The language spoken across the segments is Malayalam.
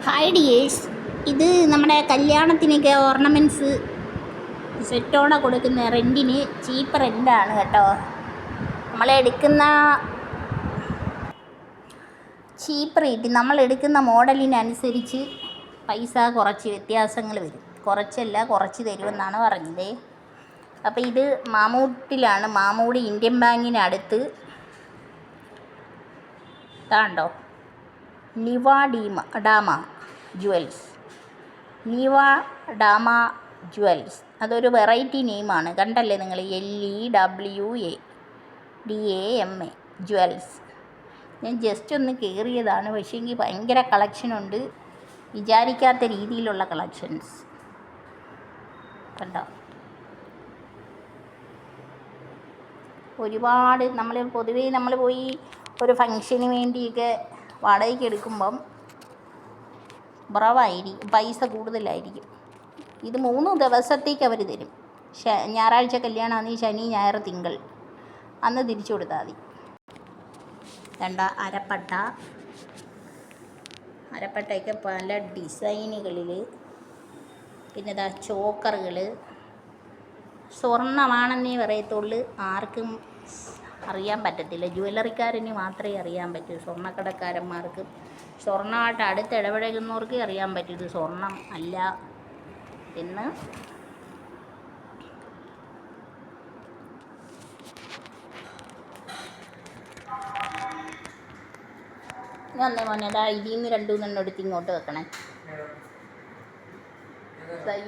ഹായ് ഡിയേഴ്സ്, ഇത് നമ്മുടെ കല്യാണത്തിനൊക്കെ ഓർണമെൻറ്റ്സ് സെറ്റോടെ കൊടുക്കുന്ന റെൻറ്റിന് ചീപ്പ് റെൻ്റാണ് കേട്ടോ. നമ്മളെടുക്കുന്ന ചീപ്പ് റേറ്റ് നമ്മളെടുക്കുന്ന മോഡലിനനുസരിച്ച് പൈസ കുറച്ച് വ്യത്യാസങ്ങൾ വരും. കുറച്ച് തരുമെന്നാണ് പറഞ്ഞത്. അപ്പോൾ ഇത് മാമൂട്ടിലാണ്, മാമൂട് ഇന്ത്യൻ ബാങ്കിനടുത്ത് താണ്ടോ നിവ ഡാമ ജുവൽസ്. നിവ ഡാമ ജുവൽസ് അതൊരു വെറൈറ്റി നെയിമാണ്, കണ്ടല്ലേ നിങ്ങൾ. LEWADAMA jewels. ഞാൻ ജസ്റ്റ് ഒന്ന് കയറിയതാണ്, പക്ഷേ എങ്കിൽ ഭയങ്കര കളക്ഷനുണ്ട്, വിചാരിക്കാത്ത രീതിയിലുള്ള കളക്ഷൻസ് കണ്ടോ. ഒരുപാട് പൊതുവേ നമ്മൾ പോയി ഒരു ഫങ്ഷന് വേണ്ടിയൊക്കെ വാടകയ്ക്ക് എടുക്കുമ്പം കുറവായിരിക്കും, പൈസ കൂടുതലായിരിക്കും. ഇത് 3 ദിവസത്തേക്ക് അവർ തരും. ഞായറാഴ്ച കല്യാണമാണെങ്കിൽ ശനി ഞായർ തിങ്കൾ അന്ന് തിരിച്ചു കൊടുത്താൽ മതി. അരപ്പട്ടയൊക്കെ പല ഡിസൈനുകളിൽ. പിന്നെ ഇതാ ചോക്കറുകൾ. സ്വർണ്ണമാണെന്നേ പറയത്തുള്ളൂ, ആർക്കും അറിയാൻ പറ്റത്തില്ല. ജ്വല്ലറിക്കാരന് മാത്രമേ അറിയാൻ പറ്റൂ. സ്വർണ്ണക്കടക്കാരന്മാർക്ക്, സ്വർണ്ണമായിട്ട് അടുത്ത് ഇടപഴകുന്നവർക്ക് അറിയാൻ പറ്റും ഇത് സ്വർണം അല്ല എന്ന്. ഞാൻ മോനെ ഇതിൽ നിന്ന് 2-3 എടുത്ത് ഇങ്ങോട്ട് വെക്കണേ.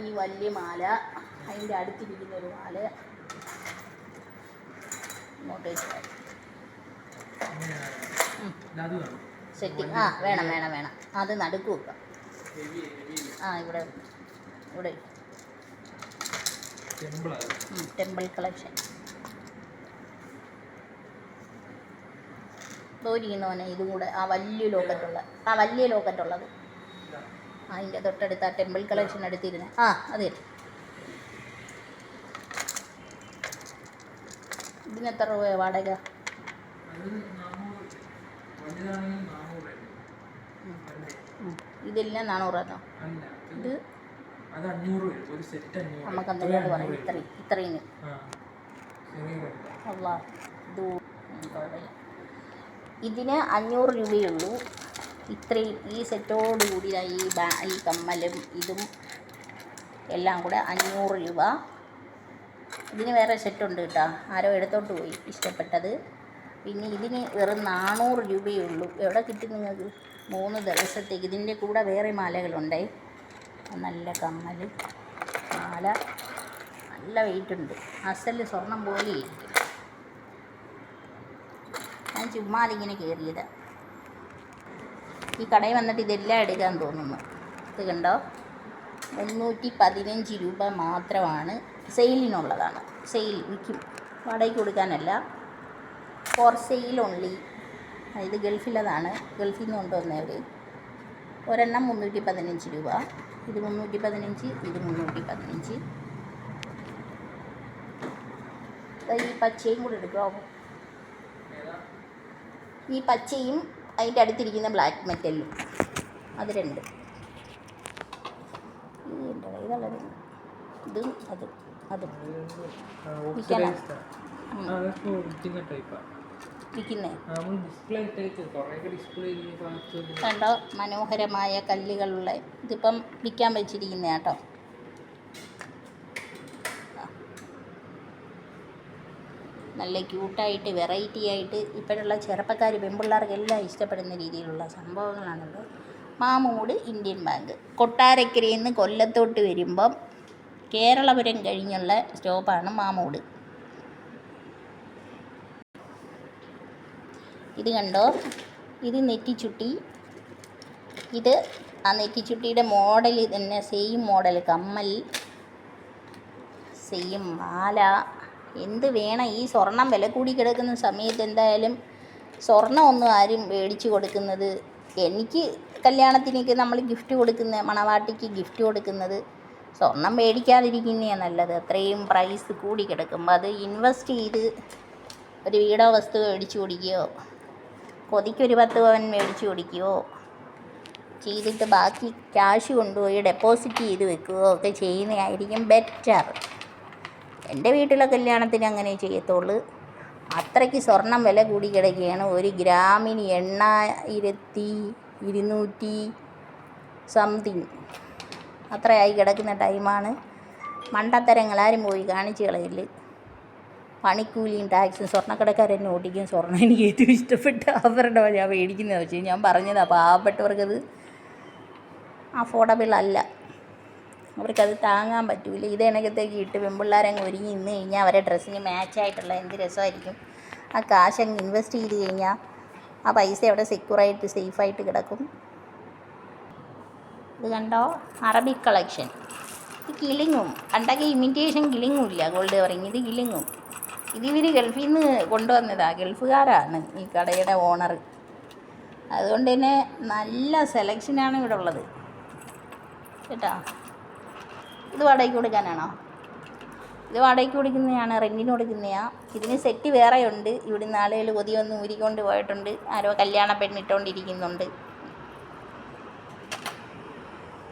ഈ വലിയ മാല, അതിൻ്റെ അടുത്തിരിക്കുന്നൊരു മാല ഇങ്ങോട്ട് വെച്ചാൽ സെറ്റിങ്. വേണം. അത് നടുക്ക് വെക്കാം. ഇവിടെ ടെമ്പിൾ കളക്ഷൻ തോരിക്കുന്നവനെ. ഇതും കൂടെ വലിയ ലോക്കറ്റുള്ളത് അതിൻ്റെ തൊട്ടടുത്ത് ആ ടെമ്പിൾ കളക്ഷൻ എടുത്തിരുന്നേ. അതെ. ഇതിന് എത്ര രൂപ വാടക? ഇതെല്ലാം 400 ഇത് നമുക്ക് എന്തെങ്കിലും പറയും. ഇത്രയും ഇതിന് 500 രൂപയുള്ളൂ. ഇത്രയും ഈ സെറ്റോടുകൂടി ഈ കമ്മലും ഇതും എല്ലാം കൂടെ 500 രൂപ. ഇതിന് വേറെ സെറ്റുണ്ട് കേട്ടോ, ആരോ എടുത്തോട്ട് പോയി ഇഷ്ടപ്പെട്ടത്. പിന്നെ ഇതിന് വെറും 400 രൂപയേ ഉള്ളൂ. എവിടെ കിട്ടും നിങ്ങൾക്ക്? 3 ദിവസത്തേക്ക്. ഇതിൻ്റെ കൂടെ വേറെ മാലകളുണ്ടേ, നല്ല കമ്മൽ മാല, നല്ല വെയിറ്റുണ്ട്, അസല് സ്വർണം പോലെ ഇരിക്കും. ഞാൻ ചുമ്മാതിങ്ങനെ കയറിയത്. ഈ കടയിൽ വന്നിട്ട് ഇതെല്ലാം എടുക്കാൻ തോന്നുന്നു. ഇത് കണ്ടോ, 315 രൂപ മാത്രമാണ്. സെയിലിനുള്ളതാണ്. വിൽക്കും, വാടകയ്ക്ക് കൊടുക്കാനല്ല, ഫോർ സെയിൽ ഓൺലി. ഇത് ഗൾഫിലതാണ്, ഗൾഫിൽ നിന്ന് കൊണ്ടുവന്നവർ. ഒരെണ്ണം 315 രൂപ. ഇത് 315, ഇത് 315. ഈ പച്ചയും കൂടെ എടുക്കാമോ? ഈ പച്ചയും അതിൻ്റെ അടുത്തിരിക്കുന്ന ബ്ലാക്ക് മെറ്റലും, അത് 2. ഇതും അതും വിൽക്കുന്നേ. കണ്ടോ, മനോഹരമായ കല്ലുകളുള്ള. ഇതിപ്പം വിൽക്കാൻ വെച്ചിരിക്കുന്ന കേട്ടോ. നല്ല ക്യൂട്ടായിട്ട് വെറൈറ്റി ആയിട്ട് ഇപ്പോഴുള്ള ചെറുപ്പക്കാർ പെൺപിള്ളേർക്കെല്ലാം ഇഷ്ടപ്പെടുന്ന രീതിയിലുള്ള സംഭവങ്ങളാണല്ലോ. Mamood Indian bank. കൊട്ടാരക്കരയിൽ നിന്ന് കൊല്ലത്തോട്ട് വരുമ്പം കേരളപുരം കഴിഞ്ഞുള്ള സ്റ്റോപ്പാണ് മാമൂട്. ഇത് കണ്ടോ, ഇത് നെറ്റിച്ചുട്ടി. ഇത് ആ നെറ്റിച്ചുട്ടിയുടെ മോഡൽ തന്നെ, സെയിം മോഡൽ കമ്മൽ, സെയിം മാല. എന്ത് വേണം? ഈ സ്വർണം വില കൂടി കിടക്കുന്ന സമയത്ത് എന്തായാലും സ്വർണ്ണമൊന്നും ആരും മേടിച്ച് കൊടുക്കുന്നത്, എനിക്ക് കല്യാണത്തിനൊക്കെ നമ്മൾ ഗിഫ്റ്റ് കൊടുക്കുന്ന, മണവാട്ടിക്ക് ഗിഫ്റ്റ് കൊടുക്കുന്നത് സ്വർണം മേടിക്കാതിരിക്കുന്നതാണ് നല്ലത്. അത്രയും പ്രൈസ് കൂടി കിടക്കുമ്പോൾ അത് ഇൻവെസ്റ്റ് ചെയ്ത് ഒരു വീടോ വസ്തുവോ മേടിച്ച് കൊടുക്കുകയോ, കൊതിക്കൊരു 10 പവൻ മേടിച്ച് കൊടുക്കുകയോ ചെയ്തിട്ട് ബാക്കി ക്യാഷ് കൊണ്ടുപോയി ഡെപ്പോസിറ്റ് ചെയ്ത് വെക്കുകയോ ഒക്കെ ചെയ്യുന്നതായിരിക്കും ബെറ്റർ. എൻ്റെ വീട്ടിലെ കല്യാണത്തിന് അങ്ങനെ ചെയ്യത്തുള്ളൂ. അത്രയ്ക്ക് സ്വർണം വില കൂടി കിടക്കുകയാണ്. 1 ഗ്രാമിന് 8,200 സംതിങ് അത്രയായി കിടക്കുന്ന ടൈമാണ്. മണ്ടത്തരങ്ങളാരും പോയി കാണിച്ച് കളയില്ല. പണിക്കൂലിയും ടാക്സും സ്വർണ്ണക്കടക്കാരെന്നെ ഓടിക്കും. സ്വർണ്ണം എനിക്ക് ഏറ്റവും ഇഷ്ടപ്പെട്ട ആഭരണമാണ് ഞാൻ മേടിക്കുന്നത്. പക്ഷേ ഞാൻ പറഞ്ഞതാണ്, പാവപ്പെട്ടവർക്കത് അഫോർഡബിൾ അല്ല, അവർക്കത് താങ്ങാൻ പറ്റില്ല. ഇത് ഇണക്കത്തേക്ക് ഇട്ട് പെൺപിള്ളേരങ്ങ് ഒരുങ്ങി നിന്ന് കഴിഞ്ഞാൽ അവരെ ഡ്രസ്സിന് മാച്ചായിട്ടുള്ള എന്ത് രസമായിരിക്കും. ആ കാശങ്ങ് ഇൻവെസ്റ്റ് ചെയ്ത് കഴിഞ്ഞാൽ ആ പൈസ അവിടെ സെക്യൂറായിട്ട് സേഫായിട്ട് കിടക്കും. ഇത് കണ്ടോ, അറബിക് കളക്ഷൻ. ഇത് കിളിങ്ങും. പണ്ടൊക്കെ ഇമിറ്റേഷൻ കിളിങ്ങും ഇല്ല, ഗോൾഡ് കവറിങ്. ഇത് കിളിങ്ങും. ഇത് ഇവർ ഗൾഫിൽ നിന്ന് കൊണ്ടുവന്നതാണ്. ഗൾഫുകാരാണ് ഈ കടയുടെ ഓണർ. അതുകൊണ്ട് തന്നെ നല്ല സെലക്ഷനാണ് ഇവിടെ ഉള്ളത് കേട്ടോ. ഇത് വാടകയ്ക്ക് കൊടുക്കാനാണോ? ഇത് വാടകയ്ക്ക് കൊടുക്കുന്നതാണ്, റെൻറ്റിന് കൊടുക്കുന്നതാണ്. ഇതിന് സെറ്റ് വേറെ ഉണ്ട്. ഇവിടുന്ന് ആളുകൾ കൊതിയൊന്ന് ഊരിക്കൊണ്ട് പോയിട്ടുണ്ട്. ആരോ കല്യാണ പെണ്ണിട്ടുകൊണ്ടിരിക്കുന്നുണ്ട്.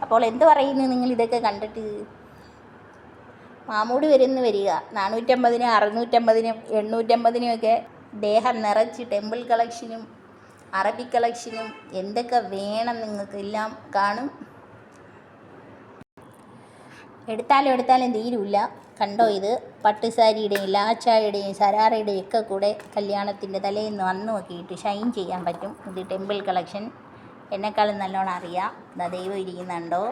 അപ്പോൾ എന്ത് പറയുന്നു നിങ്ങൾ ഇതൊക്കെ കണ്ടിട്ട്? മാമൂട് വരുന്ന് വരിക 450-നും 650-നും 850-നും ഒക്കെ ദേഹം നിറച്ച് ടെമ്പിൾ കളക്ഷനും അറബിക് കളക്ഷനും എന്തൊക്കെ വേണം നിങ്ങൾക്ക് എല്ലാം കാണും. എടുത്താലും തീരില്ല. കണ്ടോ, ഇത് പട്ടുസാരിയുടെയും ലാച്ചായുടെയും സരാറയുടെയും ഒക്കെ കൂടെ കല്യാണത്തിൻ്റെ തലേന്ന് അന്ന് നോക്കിയിട്ട് ഷൈൻ ചെയ്യാൻ പറ്റും. ഇത് ടെമ്പിൾ കളക്ഷൻ. എന്നെക്കാളും നല്ലോണം അറിയാം. ഇതാ ദൈവം ഇരിക്കുന്നുണ്ടോ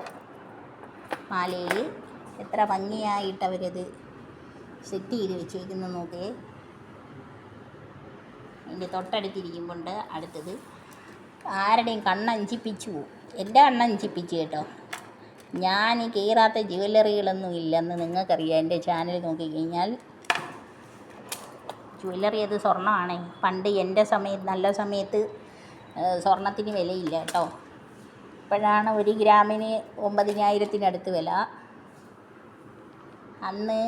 മാലയിൽ. എത്ര ഭംഗിയായിട്ട് അവരത് സെറ്റ് ചെയ്ത് വെച്ചേക്കുന്നു നോക്കേ. എൻ്റെ തൊട്ടടുത്തിരിക്കുമ്പോണ്ട് അടുത്തത്. ആരുടെയും കണ്ണഞ്ചിപ്പിച്ചു പോവും. എൻ്റെ കണ്ണഞ്ചിപ്പിച്ചു കേട്ടോ. ഞാൻ കയറാത്ത ജ്വല്ലറികളൊന്നും ഇല്ലെന്ന് നിങ്ങൾക്കറിയാം. എൻ്റെ ചാനൽ നോക്കിക്കഴിഞ്ഞാൽ ജ്വല്ലറി അത് സ്വർണ്ണമാണേ. പണ്ട് എൻ്റെ സമയത്ത്, നല്ല സമയത്ത് സ്വർണത്തിന് വിലയില്ല കേട്ടോ. ഇപ്പോഴാണ് 1 ഗ്രാമിന് 9,000-ത്തിനടുത്ത് വില. അന്ന്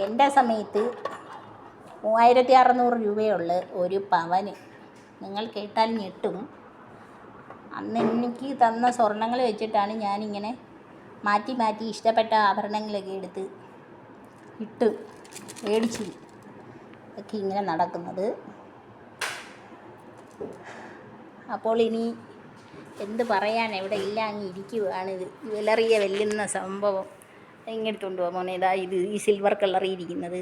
എൻ്റെ സമയത്ത് 3,600 രൂപയുള്ള ഒരു പവന്. നിങ്ങൾ കേട്ടാൽ ഞെട്ടും. അന്ന് എനിക്ക് തന്ന സ്വർണ്ണങ്ങൾ വെച്ചിട്ടാണ് ഞാനിങ്ങനെ മാറ്റി മാറ്റി ഇഷ്ടപ്പെട്ട ആഭരണങ്ങളൊക്കെ എടുത്ത് ഇട്ട് മേടിച്ച് ഒക്കെ ഇങ്ങനെ നടക്കുന്നത്. അപ്പോൾ ഇനി എന്ത് പറയാൻ, എവിടെ ഇല്ല, അങ്ങ് ഇരിക്കുകയാണിത്. ജ്വല്ലറിയെ വെല്ലുന്ന സംഭവം. ഇങ്ങെടുത്തുകൊണ്ട് പോകാൻ മോനെ. ഇതാ ഇത് ഈ സിൽവർ കളറിൽ ഇരിക്കുന്നത്